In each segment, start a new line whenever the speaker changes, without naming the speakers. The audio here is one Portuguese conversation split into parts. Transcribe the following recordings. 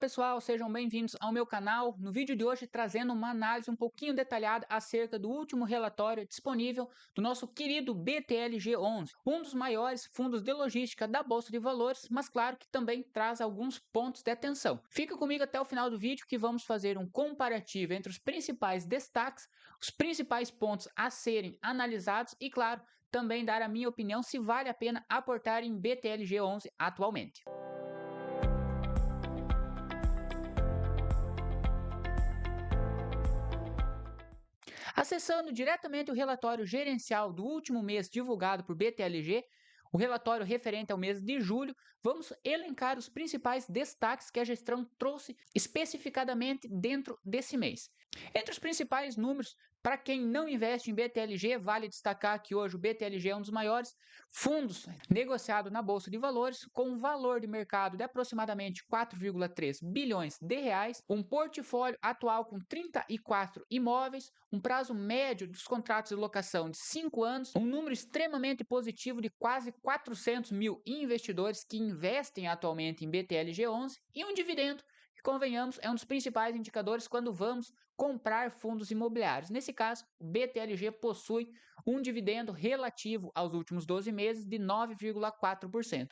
Pessoal, sejam bem-vindos ao meu canal. No vídeo de hoje trazendo uma análise um pouquinho detalhada acerca do último relatório disponível do nosso querido BTLG11, um dos maiores fundos de logística da Bolsa de Valores, mas claro que também traz alguns pontos de atenção. Fica comigo até o final do vídeo que vamos fazer um comparativo entre os principais destaques, os principais pontos a serem analisados e, claro, também dar a minha opinião se vale a pena aportar em BTLG11 atualmente. Acessando diretamente o relatório gerencial do último mês divulgado por BTLG, o relatório referente ao mês de julho, vamos elencar os principais destaques que a gestão trouxe especificadamente dentro desse mês. Entre os principais números, para quem não investe em BTLG, vale destacar que hoje o BTLG é um dos maiores fundos negociado na Bolsa de Valores, com um valor de mercado de aproximadamente 4,3 bilhões de reais, um portfólio atual com 34 imóveis, um prazo médio dos contratos de locação de 5 anos, um número extremamente positivo de quase 400 mil investidores que investem atualmente em BTLG11 e um dividendo que, convenhamos, é um dos principais indicadores quando vamos comprar fundos imobiliários. Nesse caso, o BTLG possui um dividendo relativo aos últimos 12 meses de 9,4%.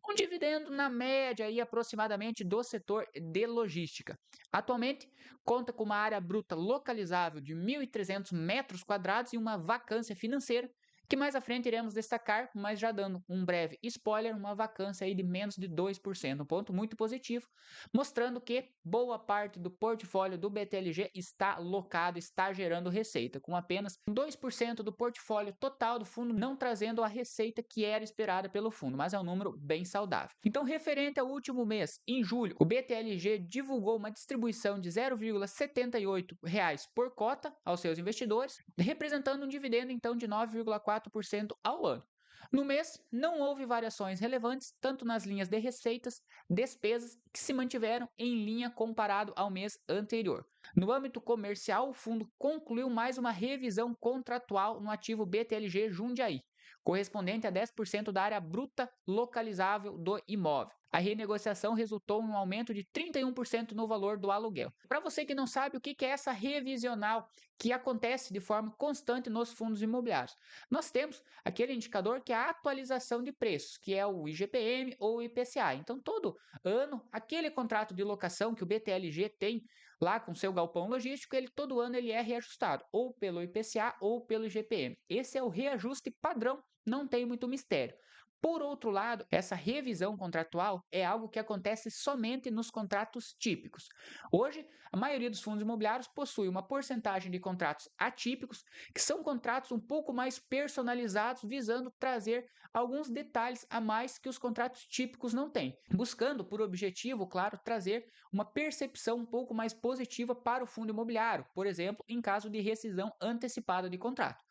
Um dividendo na média aí aproximadamente do setor de logística. Atualmente, conta com uma área bruta localizável de 1.300 metros quadrados e uma vacância financeira que mais à frente iremos destacar, mas já dando um breve spoiler, uma vacância aí de menos de 2%, um ponto muito positivo, mostrando que boa parte do portfólio do BTLG está locado, está gerando receita, com apenas 2% do portfólio total do fundo não trazendo a receita que era esperada pelo fundo, mas é um número bem saudável. Então, referente ao último mês, em julho, o BTLG divulgou uma distribuição de R$ 0,78 por cota aos seus investidores, representando um dividendo então de 9,4% ao ano. No mês, não houve variações relevantes, tanto nas linhas de receitas, despesas, que se mantiveram em linha comparado ao mês anterior. No âmbito comercial, o fundo concluiu mais uma revisão contratual no ativo BTLG Jundiaí, correspondente a 10% da área bruta localizável do imóvel. A renegociação resultou em um aumento de 31% no valor do aluguel. Para você que não sabe o que é essa revisional que acontece de forma constante nos fundos imobiliários, nós temos aquele indicador que é a atualização de preços, que é o IGPM ou o IPCA. Então, todo ano, aquele contrato de locação que o BTLG tem lá com seu galpão logístico, todo ano ele é reajustado, ou pelo IPCA ou pelo IGPM. Esse é o reajuste padrão, não tem muito mistério. Por outro lado, essa revisão contratual é algo que acontece somente nos contratos típicos. Hoje, a maioria dos fundos imobiliários possui uma porcentagem de contratos atípicos, que são contratos um pouco mais personalizados, visando trazer alguns detalhes a mais que os contratos típicos não têm, buscando por objetivo, claro, trazer uma percepção um pouco mais positiva para o fundo imobiliário, por exemplo, em caso de rescisão antecipada de contrato.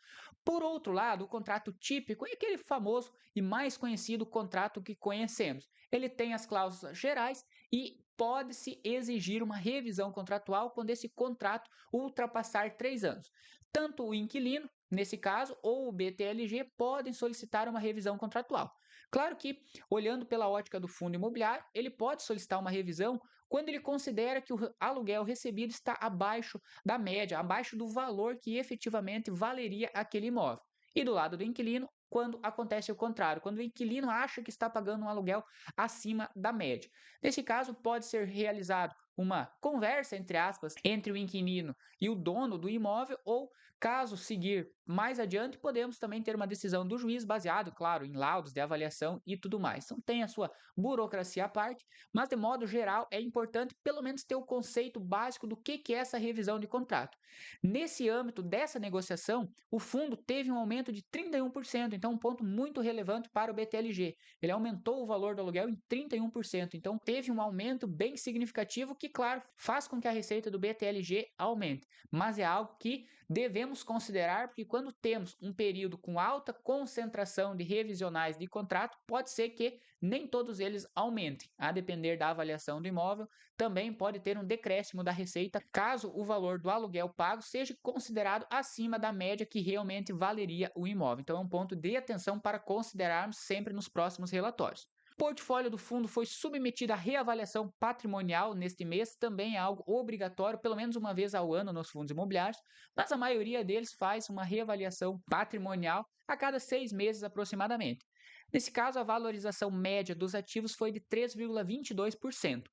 Por outro lado, o contrato típico é aquele famoso e mais conhecido contrato que conhecemos. Ele tem as cláusulas gerais e pode-se exigir uma revisão contratual quando esse contrato ultrapassar 3 anos. Tanto o inquilino, nesse caso, ou o BTLG podem solicitar uma revisão contratual. Claro que, olhando pela ótica do fundo imobiliário, ele pode solicitar uma revisão quando ele considera que o aluguel recebido está abaixo da média, abaixo do valor que efetivamente valeria aquele imóvel. E do lado do inquilino, quando acontece o contrário, quando o inquilino acha que está pagando um aluguel acima da média. Nesse caso, pode ser realizado uma conversa, entre aspas, entre o inquilino e o dono do imóvel, ou, caso seguir mais adiante, podemos também ter uma decisão do juiz baseado, claro, em laudos de avaliação e tudo mais. Então, tem a sua burocracia à parte, mas de modo geral é importante pelo menos ter o conceito básico do que é essa revisão de contrato. Nesse âmbito dessa negociação, o fundo teve um aumento de 31%, então um ponto muito relevante para o BTLG. Ele aumentou o valor do aluguel em 31%, então teve um aumento bem significativo que, claro, faz com que a receita do BTLG aumente, mas é algo que devemos considerar porque quando temos um período com alta concentração de revisionais de contrato, pode ser que nem todos eles aumentem. A depender da avaliação do imóvel, também pode ter um decréscimo da receita caso o valor do aluguel pago seja considerado acima da média que realmente valeria o imóvel. Então é um ponto de atenção para considerarmos sempre nos próximos relatórios. portfólio do fundo foi submetido à reavaliação patrimonial neste mês, também é algo obrigatório, pelo menos uma vez ao ano nos fundos imobiliários, mas a maioria deles faz uma reavaliação patrimonial a cada 6 meses aproximadamente. Nesse caso, a valorização média dos ativos foi de 3,22%,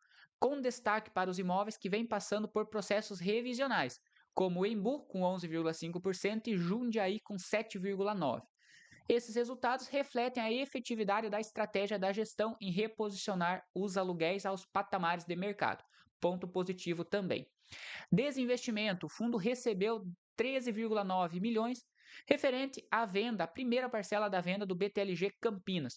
com destaque para os imóveis que vêm passando por processos revisionais, como o Embu, com 11,5%, e Jundiaí, com 7,9%. Esses resultados refletem a efetividade da estratégia da gestão em reposicionar os aluguéis aos patamares de mercado. Ponto positivo também. Desinvestimento, o fundo recebeu 13,9 milhões referente à venda, a primeira parcela da venda do BTLG Campinas.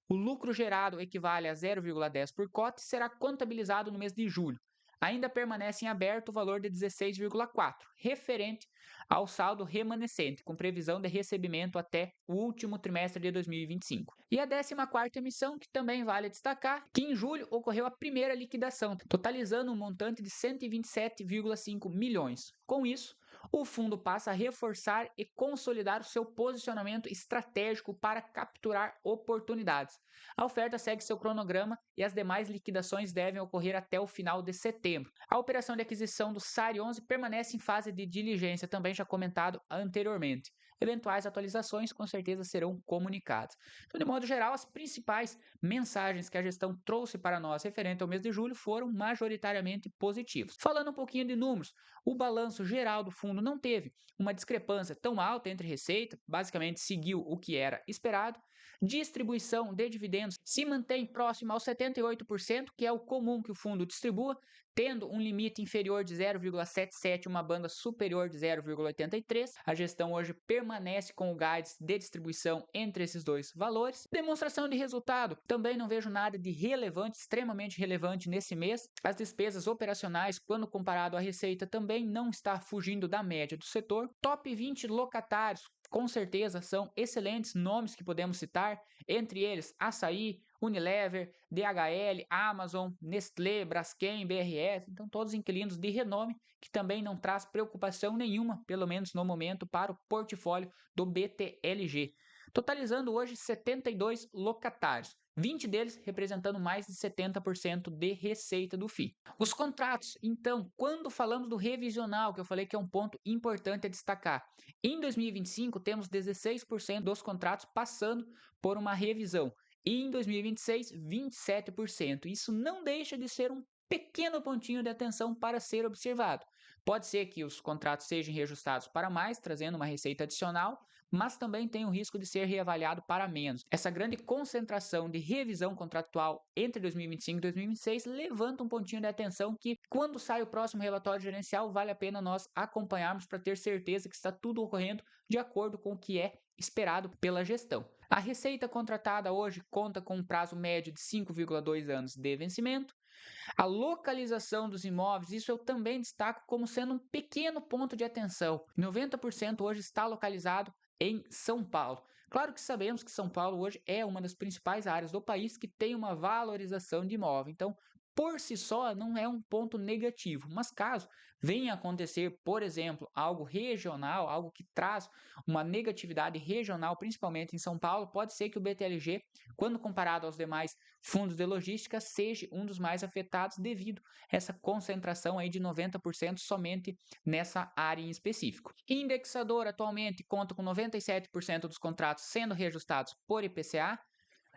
O lucro gerado equivale a 0,10 por cota e será contabilizado no mês de julho. Ainda permanece em aberto o valor de 16,4, referente ao saldo remanescente, com previsão de recebimento até o último trimestre de 2025. E a 14ª emissão, que também vale destacar, que em julho ocorreu a primeira liquidação, totalizando um montante de 127,5 milhões. Com isso, o fundo passa a reforçar e consolidar o seu posicionamento estratégico para capturar oportunidades. A oferta segue seu cronograma e as demais liquidações devem ocorrer até o final de setembro. A operação de aquisição do SARI 11 permanece em fase de diligência, também já comentado anteriormente. Eventuais atualizações com certeza serão comunicadas. Então, de modo geral, as principais mensagens que a gestão trouxe para nós referente ao mês de julho foram majoritariamente positivas. Falando um pouquinho de números, o balanço geral do fundo não teve uma discrepância tão alta entre receita, basicamente seguiu o que era esperado. Distribuição de dividendos se mantém próximo aos 78%, que é o comum que o fundo distribua, tendo um limite inferior de 0,77 e uma banda superior de 0,83. A gestão hoje permanece com o guidance de distribuição entre esses dois valores. Demonstração de resultado, também não vejo nada de relevante, extremamente relevante nesse mês. As despesas operacionais, quando comparado à receita, também não está fugindo da média do setor. Top 20 locatários, com certeza são excelentes nomes que podemos citar, entre eles Açaí, Unilever, DHL, Amazon, Nestlé, Braskem, BRF, então todos inquilinos de renome que também não traz preocupação nenhuma, pelo menos no momento, para o portfólio do BTLG. Totalizando hoje 72 locatários, 20 deles representando mais de 70% de receita do FII. Os contratos, então, quando falamos do revisional, que eu falei que é um ponto importante a destacar, em 2025 temos 16% dos contratos passando por uma revisão e em 2026, 27%. Isso não deixa de ser um pequeno pontinho de atenção para ser observado. Pode ser que os contratos sejam reajustados para mais, trazendo uma receita adicional, mas também tem o risco de ser reavaliado para menos. Essa grande concentração de revisão contratual entre 2025 e 2026 levanta um pontinho de atenção que, quando sai o próximo relatório gerencial, vale a pena nós acompanharmos para ter certeza que está tudo ocorrendo de acordo com o que é esperado pela gestão. A receita contratada hoje conta com um prazo médio de 5,2 anos de vencimento. A localização dos imóveis, isso eu também destaco como sendo um pequeno ponto de atenção. 90% hoje está localizado em São Paulo. Claro que sabemos que São Paulo hoje é uma das principais áreas do país que tem uma valorização de imóvel. Então, por si só, não é um ponto negativo, mas caso venha a acontecer, por exemplo, algo regional, algo que traz uma negatividade regional, principalmente em São Paulo, pode ser que o BTLG, quando comparado aos demais fundos de logística, seja um dos mais afetados devido a essa concentração aí de 90% somente nessa área em específico. Indexador atualmente conta com 97% dos contratos sendo reajustados por IPCA.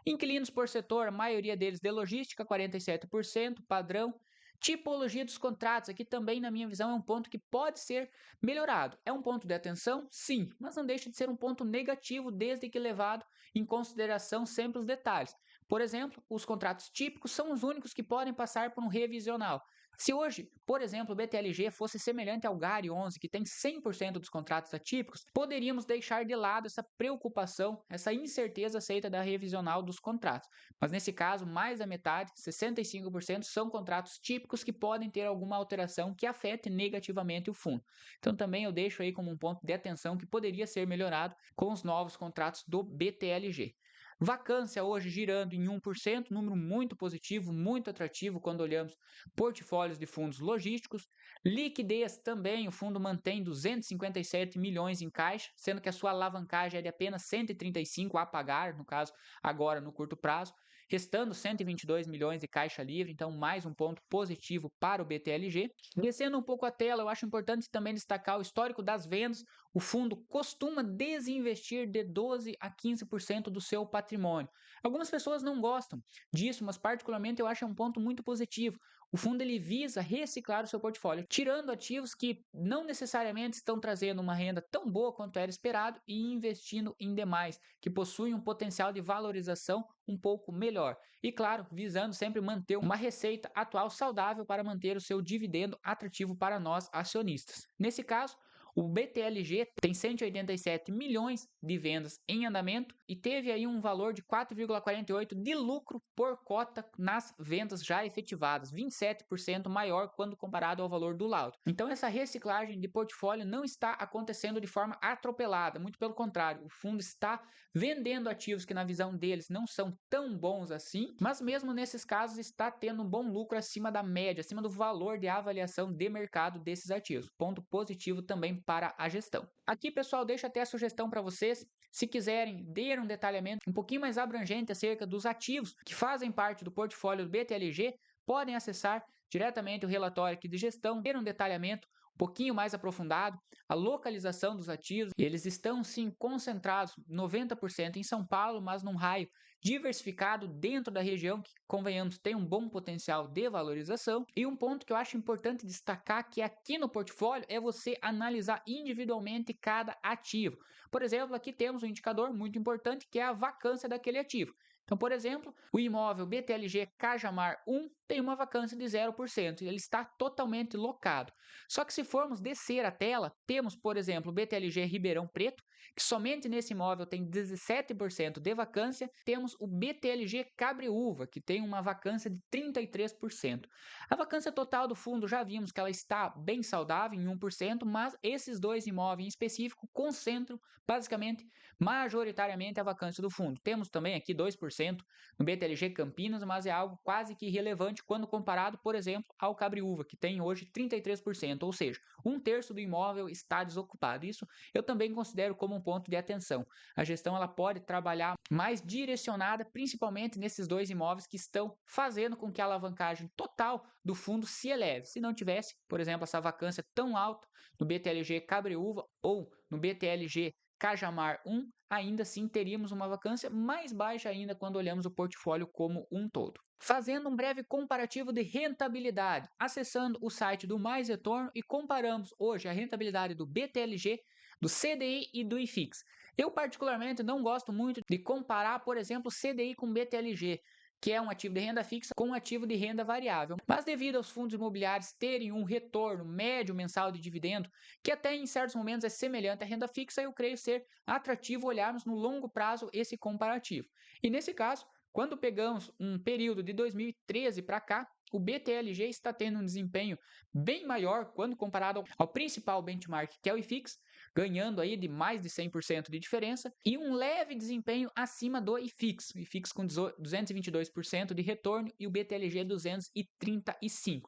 Inquilinos por setor, a maioria deles de logística, 47%, padrão. Tipologia dos contratos, aqui também, na minha visão, é um ponto que pode ser melhorado. É um ponto de atenção? Sim, mas não deixa de ser um ponto negativo, desde que levado em consideração sempre os detalhes. Por exemplo, os contratos típicos são os únicos que podem passar por um revisional. Se hoje, por exemplo, o BTLG fosse semelhante ao GARI 11, que tem 100% dos contratos atípicos, poderíamos deixar de lado essa preocupação, essa incerteza aceita da revisional dos contratos. Mas nesse caso, mais da metade, 65%, são contratos típicos que podem ter alguma alteração que afete negativamente o fundo. Então também eu deixo aí como um ponto de atenção que poderia ser melhorado com os novos contratos do BTLG. Vacância hoje girando em 1%, número muito positivo, muito atrativo quando olhamos portfólios de fundos logísticos. Liquidez também, o fundo mantém 257 milhões em caixa, sendo que a sua alavancagem é de apenas 135 a pagar, no caso agora no curto prazo. restando 122 milhões de caixa livre, então mais um ponto positivo para o BTLG. Descendo um pouco a tela, eu acho importante também destacar o histórico das vendas. O fundo costuma desinvestir de 12 a 15% do seu patrimônio. Algumas pessoas não gostam disso, mas particularmente eu acho um ponto muito positivo. O fundo ele visa reciclar o seu portfólio, tirando ativos que não necessariamente estão trazendo uma renda tão boa quanto era esperado e investindo em demais, que possuem um potencial de valorização um pouco melhor. E claro, visando sempre manter uma receita atual saudável para manter o seu dividendo atrativo para nós acionistas. Nesse caso, o BTLG tem 187 milhões de vendas em andamento e teve aí um valor de 4,48 de lucro por cota nas vendas já efetivadas, 27% maior quando comparado ao valor do laudo. Então essa reciclagem de portfólio não está acontecendo de forma atropelada, muito pelo contrário, o fundo está vendendo ativos que na visão deles não são tão bons assim, mas mesmo nesses casos está tendo um bom lucro acima da média, acima do valor de avaliação de mercado desses ativos. Ponto positivo também para a gestão. Aqui, pessoal, deixo até a sugestão para vocês, se quiserem ter um detalhamento um pouquinho mais abrangente acerca dos ativos que fazem parte do portfólio do BTLG, podem acessar diretamente o relatório aqui de gestão, ter um detalhamento um pouquinho mais aprofundado, a localização dos ativos. Eles estão sim concentrados 90% em São Paulo, mas num raio diversificado dentro da região que, convenhamos, tem um bom potencial de valorização. E um ponto que eu acho importante destacar que aqui no portfólio é você analisar individualmente cada ativo. Por exemplo, aqui temos um indicador muito importante que é a vacância daquele ativo. Então, por exemplo, o imóvel BTLG Cajamar 1 tem uma vacância de 0%, ele está totalmente locado. Só que se formos descer a tela, temos, por exemplo, o BTLG Ribeirão Preto, que somente nesse imóvel tem 17% de vacância. Temos o BTLG Cabreúva, que tem uma vacância de 33%. A vacância total do fundo já vimos que ela está bem saudável em 1%, mas esses dois imóveis em específico concentram basicamente, majoritariamente a vacância do fundo. Temos também aqui 2% no BTLG Campinas, mas é algo quase que irrelevante quando comparado, por exemplo, ao Cabreúva, que tem hoje 33%, ou seja, 1/3 do imóvel está desocupado. Isso eu também considero como um ponto de atenção. A gestão ela pode trabalhar mais direcionada, principalmente nesses dois imóveis que estão fazendo com que a alavancagem total do fundo se eleve. Se não tivesse, por exemplo, essa vacância tão alta no BTLG Cabreúva ou no BTLG Cajamar 1, ainda assim teríamos uma vacância mais baixa ainda quando olhamos o portfólio como um todo. Fazendo um breve comparativo de rentabilidade, acessando o site do Mais Retorno e comparamos hoje a rentabilidade do BTLG, do CDI e do IFIX. Eu particularmente não gosto muito de comparar, por exemplo, o CDI com o BTLG, que é um ativo de renda fixa com um ativo de renda variável. Mas devido aos fundos imobiliários terem um retorno médio mensal de dividendo, que até em certos momentos é semelhante à renda fixa, eu creio ser atrativo olharmos no longo prazo esse comparativo. E nesse caso, quando pegamos um período de 2013 para cá, o BTLG está tendo um desempenho bem maior quando comparado ao principal benchmark, que é o IFIX, ganhando aí de mais de 100% de diferença, e um leve desempenho acima do IFIX, o IFIX com 222% de retorno e o BTLG 235%.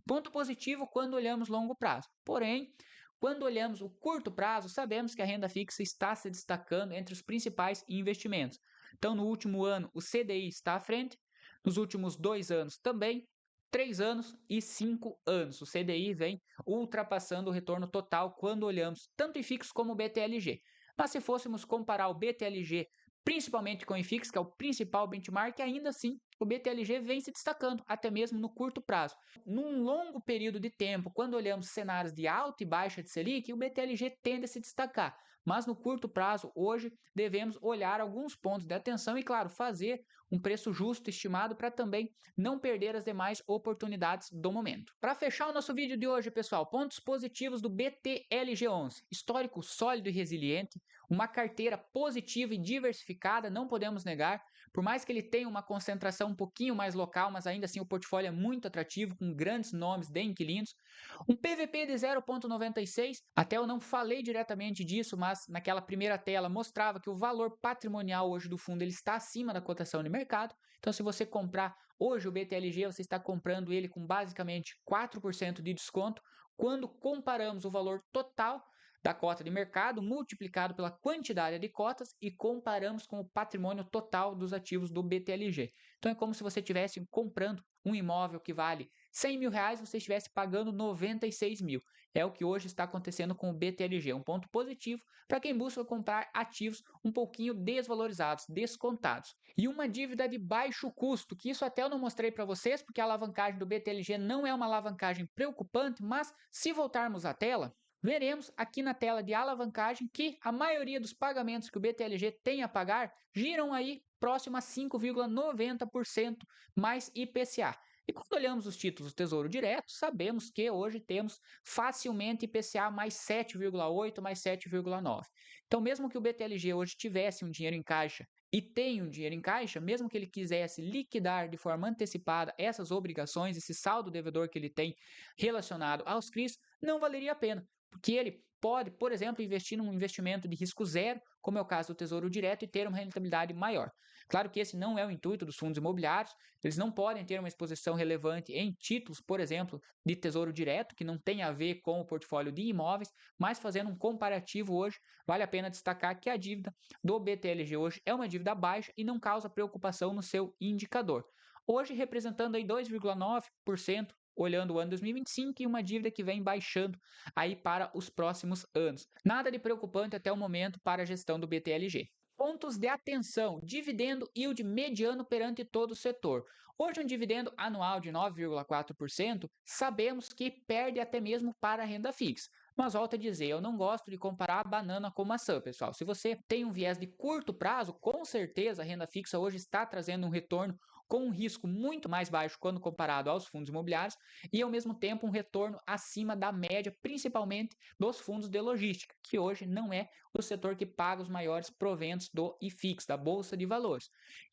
Ponto positivo quando olhamos longo prazo. Porém, quando olhamos o curto prazo, sabemos que a renda fixa está se destacando entre os principais investimentos. Então, no último ano, o CDI está à frente, nos últimos 2 anos também, 3 anos e 5 anos. O CDI vem ultrapassando o retorno total quando olhamos tanto IFIX como o BTLG. Mas se fôssemos comparar o BTLG principalmente com o IFIX, que é o principal benchmark, ainda assim o BTLG vem se destacando, até mesmo no curto prazo. Num longo período de tempo, quando olhamos cenários de alta e baixa de Selic, o BTLG tende a se destacar. Mas no curto prazo, hoje, devemos olhar alguns pontos de atenção e, claro, fazer um preço justo estimado para também não perder as demais oportunidades do momento. Para fechar o nosso vídeo de hoje, pessoal, pontos positivos do BTLG11. Histórico sólido e resiliente, uma carteira positiva e diversificada, não podemos negar. Por mais que ele tenha uma concentração um pouquinho mais local, mas ainda assim o portfólio é muito atrativo, com grandes nomes de inquilinos. Um PVP de 0,96, até eu não falei diretamente disso, mas naquela primeira tela mostrava que o valor patrimonial hoje do fundo ele está acima da cotação de mercado. Então, se você comprar hoje o BTLG, você está comprando ele com basicamente 4% de desconto. Quando comparamos o valor total da cota de mercado multiplicado pela quantidade de cotas e comparamos com o patrimônio total dos ativos do BTLG. Então é como se você estivesse comprando um imóvel que vale 100 mil reais, você estivesse pagando 96 mil. É o que hoje está acontecendo com o BTLG, um ponto positivo para quem busca comprar ativos um pouquinho desvalorizados, descontados. E uma dívida de baixo custo, que isso até eu não mostrei para vocês, porque a alavancagem do BTLG não é uma alavancagem preocupante, mas se voltarmos à tela, veremos aqui na tela de alavancagem que a maioria dos pagamentos que o BTLG tem a pagar giram aí próximo a 5,90% mais IPCA. E quando olhamos os títulos do Tesouro Direto, sabemos que hoje temos facilmente IPCA mais 7,8, mais 7,9. Então, mesmo que o BTLG hoje tivesse um dinheiro em caixa e tem um dinheiro em caixa, mesmo que ele quisesse liquidar de forma antecipada essas obrigações, esse saldo devedor que ele tem relacionado aos CRIs, não valeria a pena, porque ele pode, por exemplo, investir num investimento de risco zero, como é o caso do Tesouro Direto, e ter uma rentabilidade maior. Claro que esse não é o intuito dos fundos imobiliários, eles não podem ter uma exposição relevante em títulos, por exemplo, de Tesouro Direto, que não tem a ver com o portfólio de imóveis, mas fazendo um comparativo hoje, vale a pena destacar que a dívida do BTLG hoje é uma dívida baixa e não causa preocupação no seu indicador. Hoje representando aí 2,9%, olhando o ano 2025 e uma dívida que vem baixando aí para os próximos anos. Nada de preocupante até o momento para a gestão do BTLG. Pontos de atenção: dividendo yield mediano perante todo o setor. Hoje um dividendo anual de 9,4%, sabemos que perde até mesmo para a renda fixa. Mas volto a dizer, eu não gosto de comparar a banana com maçã, pessoal. Se você tem um viés de curto prazo, com certeza a renda fixa hoje está trazendo um retorno com um risco muito mais baixo quando comparado aos fundos imobiliários e, ao mesmo tempo, um retorno acima da média, principalmente dos fundos de logística, que hoje não é o setor que paga os maiores proventos do IFIX, da Bolsa de Valores.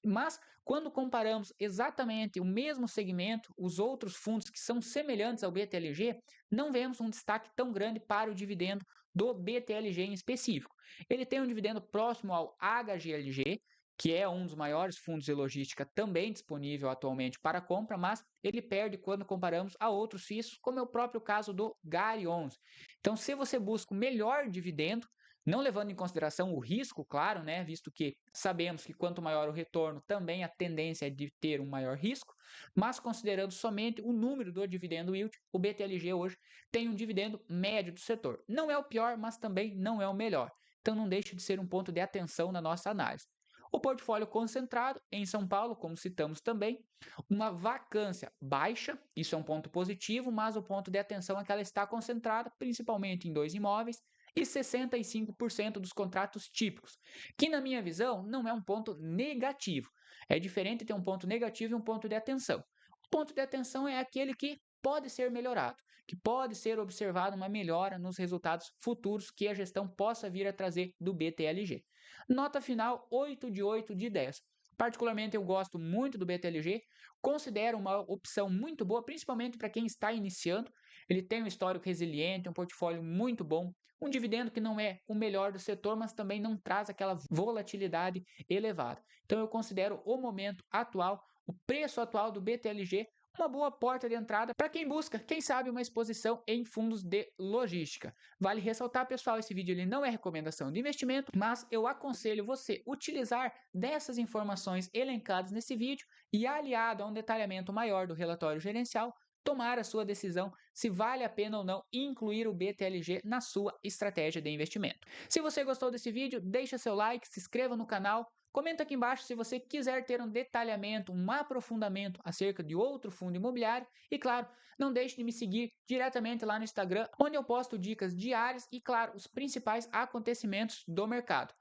Mas, quando comparamos exatamente o mesmo segmento, os outros fundos que são semelhantes ao BTLG, não vemos um destaque tão grande para o dividendo do BTLG em específico. Ele tem um dividendo próximo ao HGLG, que é um dos maiores fundos de logística também disponível atualmente para compra, mas ele perde quando comparamos a outros FIIs, como é o próprio caso do GARI 11. Então, se você busca o melhor dividendo, não levando em consideração o risco, claro, né, visto que sabemos que quanto maior o retorno, também a tendência é de ter um maior risco, mas considerando somente o número do dividendo yield, o BTLG hoje tem um dividendo médio do setor. Não é o pior, mas também não é o melhor. Então, não deixe de ser um ponto de atenção na nossa análise. O portfólio concentrado em São Paulo, como citamos também, uma vacância baixa, isso é um ponto positivo, mas o ponto de atenção é que ela está concentrada principalmente em 2 imóveis e 65% dos contratos típicos, que na minha visão não é um ponto negativo. É diferente ter um ponto negativo e um ponto de atenção. O ponto de atenção é aquele que pode ser melhorado, que pode ser observado uma melhora nos resultados futuros que a gestão possa vir a trazer do BTLG. Nota final 8 de 8 de 10. Particularmente eu gosto muito do BTLG, considero uma opção muito boa, principalmente para quem está iniciando. Ele tem um histórico resiliente, um portfólio muito bom, um dividendo que não é o melhor do setor, mas também não traz aquela volatilidade elevada. Então eu considero o momento atual, o preço atual do BTLG, uma boa porta de entrada para quem busca, quem sabe, uma exposição em fundos de logística. Vale ressaltar, pessoal, esse vídeo ele não é recomendação de investimento, mas eu aconselho você utilizar dessas informações elencadas nesse vídeo e, aliado a um detalhamento maior do relatório gerencial, tomar a sua decisão se vale a pena ou não incluir o BTLG na sua estratégia de investimento. Se você gostou desse vídeo, deixa seu like, se inscreva no canal. Comenta aqui embaixo se você quiser ter um detalhamento, um aprofundamento acerca de outro fundo imobiliário. E claro, não deixe de me seguir diretamente lá no Instagram, onde eu posto dicas diárias e, claro, os principais acontecimentos do mercado.